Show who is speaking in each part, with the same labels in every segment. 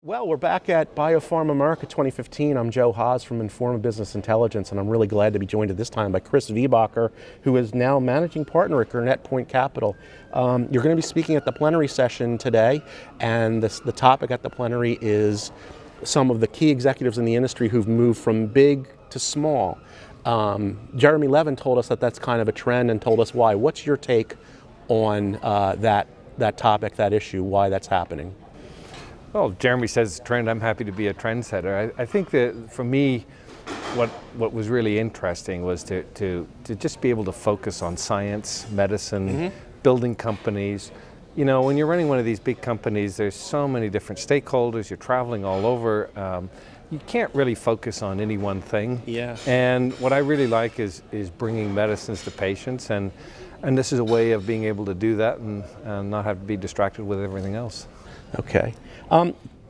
Speaker 1: Well, we're back at BioPharm America 2015. I'm Joe Haas from Informa Business Intelligence, and I'm really glad to be joined at this time by Chris Viehbacher, who is now managing partner at Gurnet Point Capital. You're going to be speaking at the plenary session today, and the topic at the plenary is some of the key executives in the industry who've moved from big to small. Jeremy Levin told us that that's kind of a trend and told us why. What's your take on that topic, that issue, why that's happening?
Speaker 2: Well, Jeremy says trend. I'm happy to be a trendsetter. I think that for me, what was really interesting was to just be able to focus on science, medicine, building companies. You know, when you're running one of these big companies, there's so many different stakeholders. You're traveling all over. You can't really focus on any one thing.
Speaker 1: Yeah.
Speaker 2: And what I really like is bringing medicines to patients, and this is a way of being able to do that and not have to be distracted with everything else.
Speaker 1: Okay.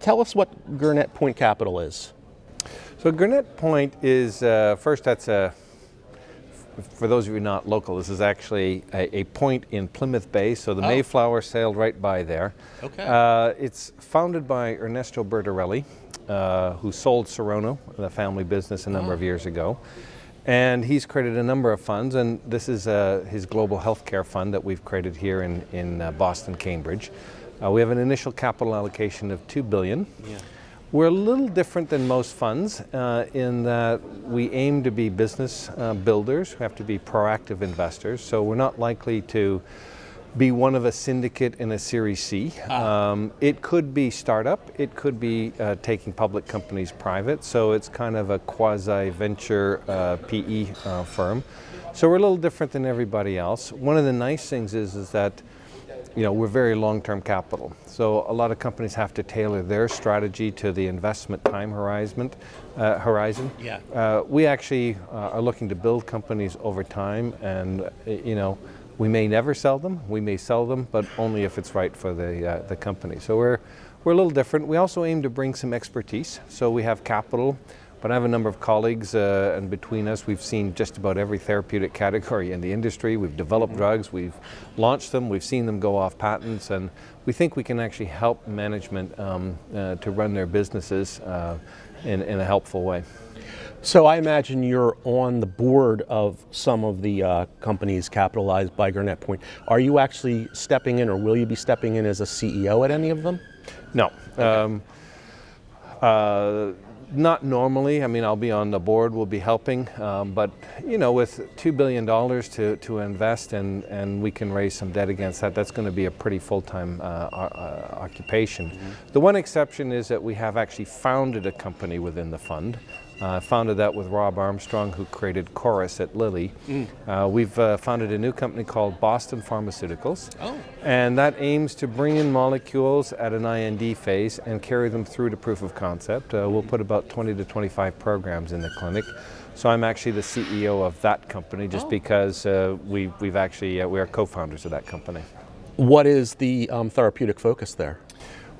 Speaker 1: Tell us what Gurnet Point Capital is.
Speaker 2: So Gurnet Point is, first that's for those of you not local, this is actually a point in Plymouth Bay, so the Mayflower sailed right by there.
Speaker 1: Okay.
Speaker 2: It's founded by Ernesto Bertarelli, who sold Serono, the family business, a number of years ago. And he's created a number of funds, and this is his global healthcare fund that we've created here in Boston, Cambridge. We have an initial capital allocation of $2 billion.
Speaker 1: Yeah.
Speaker 2: We're a little different than most funds in that we aim to be business builders. We have to be proactive investors, so we're not likely to be one of a syndicate in a Series C. It could be startup, it could be taking public companies private, so it's kind of a quasi-venture PE firm. So we're a little different than everybody else. One of the nice things is that we're very long-term capital. So a lot of companies have to tailor their strategy to the investment time horizon.
Speaker 1: Yeah.
Speaker 2: We actually are looking to build companies over time, and we may never sell them. We may sell them, but only if it's right for the company. So we're a little different. We also aim to bring some expertise. So we have capital, but I have a number of colleagues, and between us, we've seen just about every therapeutic category in the industry. We've developed drugs, we've launched them, we've seen them go off patents, and we think we can actually help management to run their businesses in a helpful way.
Speaker 1: So I imagine you're on the board of some of the companies capitalized by Gurnet Point. Are you actually stepping in, or will you be stepping in as a CEO at any of them?
Speaker 2: No.
Speaker 1: Okay.
Speaker 2: Not normally. I mean, I'll be on the board, we'll be helping, but with $2 billion to invest and we can raise some debt against that, that's going to be a pretty full-time occupation. The one exception is that we have actually founded a company within the fund. Founded that with Rob Armstrong, who created Chorus at Lilly. We've founded a new company called Boston Pharmaceuticals, and that aims to bring in molecules at an IND phase and carry them through to proof of concept. We'll put about 20 to 25 programs in the clinic. So I'm actually the CEO of that company, just because we are co-founders of that company.
Speaker 1: What is the therapeutic focus there?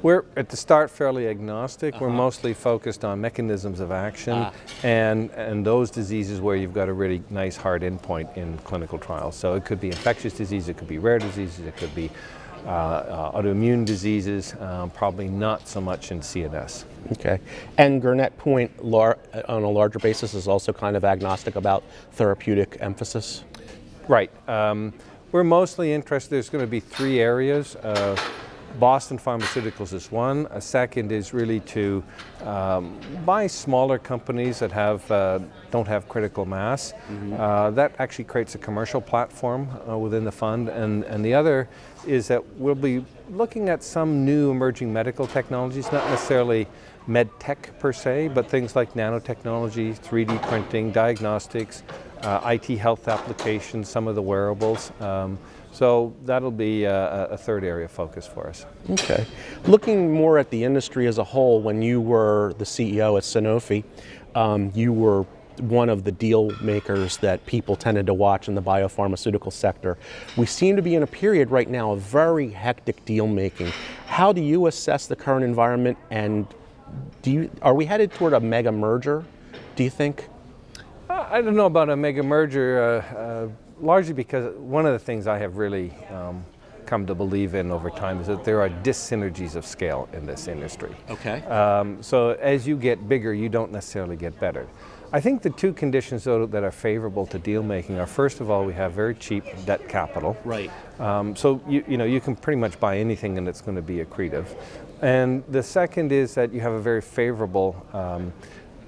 Speaker 2: We're at the start fairly agnostic. We're mostly focused on mechanisms of action and those diseases where you've got a really nice hard endpoint in clinical trials. So it could be infectious disease, it could be rare diseases, it could be autoimmune diseases, probably not so much in CNS.
Speaker 1: Okay. And Gurnet Point, on a larger basis, is also kind of agnostic about therapeutic emphasis?
Speaker 2: Right. We're mostly interested, there's going to be three areas. Boston Pharmaceuticals is one. A second is really to buy smaller companies that don't have critical mass. That actually creates a commercial platform within the fund. And the other is that we'll be looking at some new emerging medical technologies, not necessarily med tech per se, but things like nanotechnology, 3D printing, diagnostics, IT health applications, some of the wearables. So that'll be a third area of focus for us.
Speaker 1: Okay. Looking more at the industry as a whole, when you were the CEO at Sanofi, you were one of the deal makers that people tended to watch in the biopharmaceutical sector. We seem to be in a period right now of very hectic deal making. How do you assess the current environment, and are we headed toward a mega merger, do you think?
Speaker 2: I don't know about a mega merger. Largely because one of the things I have really come to believe in over time is that there are dyssynergies of scale in this industry.
Speaker 1: Okay.
Speaker 2: So as you get bigger, you don't necessarily get better. I think the two conditions, though, that are favorable to deal making are, first of all, we have very cheap debt capital.
Speaker 1: Right.
Speaker 2: So you can pretty much buy anything and it's going to be accretive. And the second is that you have a very favorable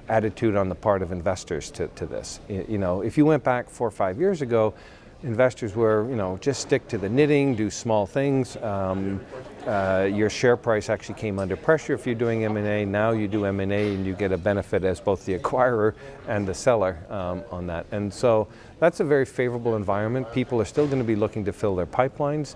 Speaker 2: attitude on the part of investors to this. If you went back 4 or 5 years ago, investors were, just stick to the knitting, do small things. Your share price actually came under pressure if you're doing M&A. Now you do M&A and you get a benefit as both the acquirer and the seller on that. And so that's a very favorable environment. People are still going to be looking to fill their pipelines.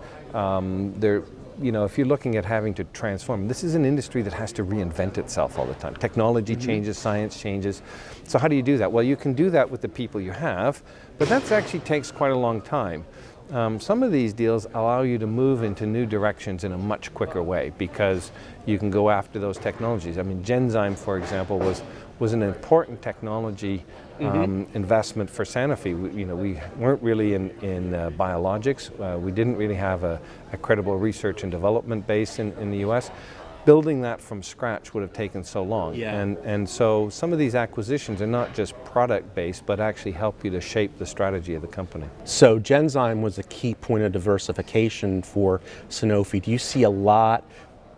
Speaker 2: If you're looking at having to transform, this is an industry that has to reinvent itself all the time. Technology changes, science changes. So how do you do that? Well, you can do that with the people you have, but that actually takes quite a long time. Some of these deals allow you to move into new directions in a much quicker way because you can go after those technologies. I mean, Genzyme, for example, was an important technology investment for Sanofi. We weren't really in biologics. We didn't really have a credible research and development base in the US. Building that from scratch would have taken so long.
Speaker 1: Yeah.
Speaker 2: And so some of these acquisitions are not just product-based, but actually help you to shape the strategy of the company.
Speaker 1: So Genzyme was a key point of diversification for Sanofi. Do you see a lot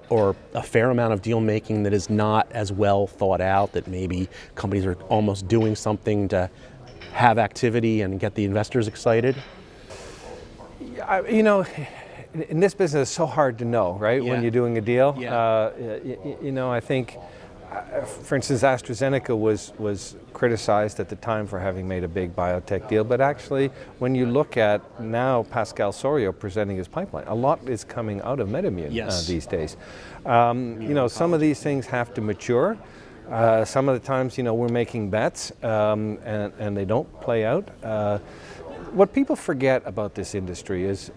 Speaker 1: or a fair amount of deal making that is not as well thought out, that maybe companies are almost doing something to have activity and get the investors excited?
Speaker 2: In this business, it's so hard to know, right?
Speaker 1: Yeah.
Speaker 2: When you're doing a deal.
Speaker 1: Yeah.
Speaker 2: I think, for instance, AstraZeneca was criticized at the time for having made a big biotech deal, but actually, when you look at now Pascal Soriot presenting his pipeline, a lot is coming out of MedImmune these days. Some of these things have to mature. Some of the times, we're making bets and they don't play out. What people forget about this industry is,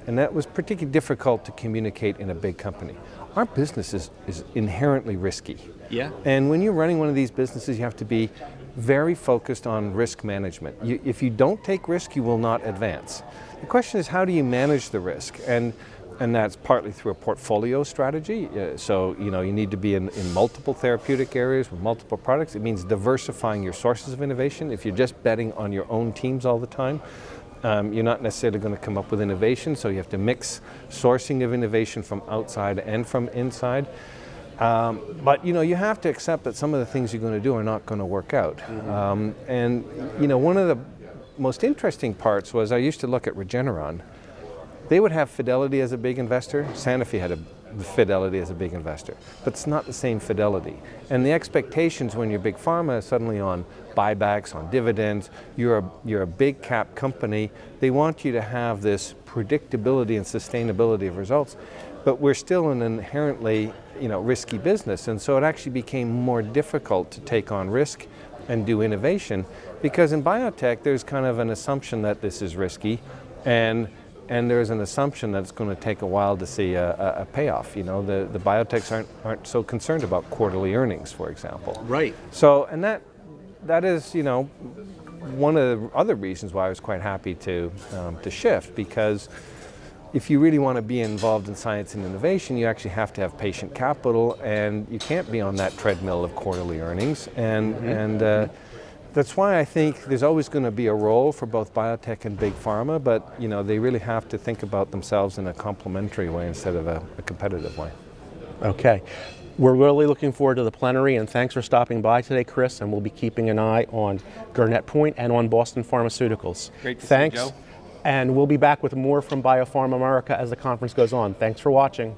Speaker 2: and that was particularly difficult to communicate in a big company, our business is inherently risky.
Speaker 1: Yeah.
Speaker 2: And when you're running one of these businesses, you have to be very focused on risk management. If you don't take risk, you will not advance. The question is, how do you manage the risk? And that's partly through a portfolio strategy. So, you need to be in multiple therapeutic areas with multiple products. It means diversifying your sources of innovation. If you're just betting on your own teams all the time, you're not necessarily going to come up with innovation. So you have to mix sourcing of innovation from outside and from inside. But you have to accept that some of the things you're going to do are not going to work out. One of the most interesting parts was I used to look at Regeneron. They would have Fidelity as a big investor. Sanofi had Fidelity as a big investor, but it's not the same Fidelity. And the expectations when you're big pharma is suddenly on buybacks, on dividends. You're a big cap company. They want you to have this predictability and sustainability of results, but we're still an inherently risky business, and so it actually became more difficult to take on risk and do innovation, because in biotech there's kind of an assumption that this is risky, and there's an assumption that it's going to take a while to see a payoff. The biotechs aren't so concerned about quarterly earnings, for example.
Speaker 1: Right.
Speaker 2: So, and that is, one of the other reasons why I was quite happy to shift, because if you really want to be involved in science and innovation, you actually have to have patient capital, and you can't be on that treadmill of quarterly earnings. That's why I think there's always going to be a role for both biotech and big pharma, but they really have to think about themselves in a complementary way instead of a competitive way.
Speaker 1: Okay. We're really looking forward to the plenary, and thanks for stopping by today, Chris, and we'll be keeping an eye on Gurnet Point and on Boston Pharmaceuticals.
Speaker 2: Great to see you, Joe.
Speaker 1: And we'll be back with more from BioPharm America as the conference goes on. Thanks for watching.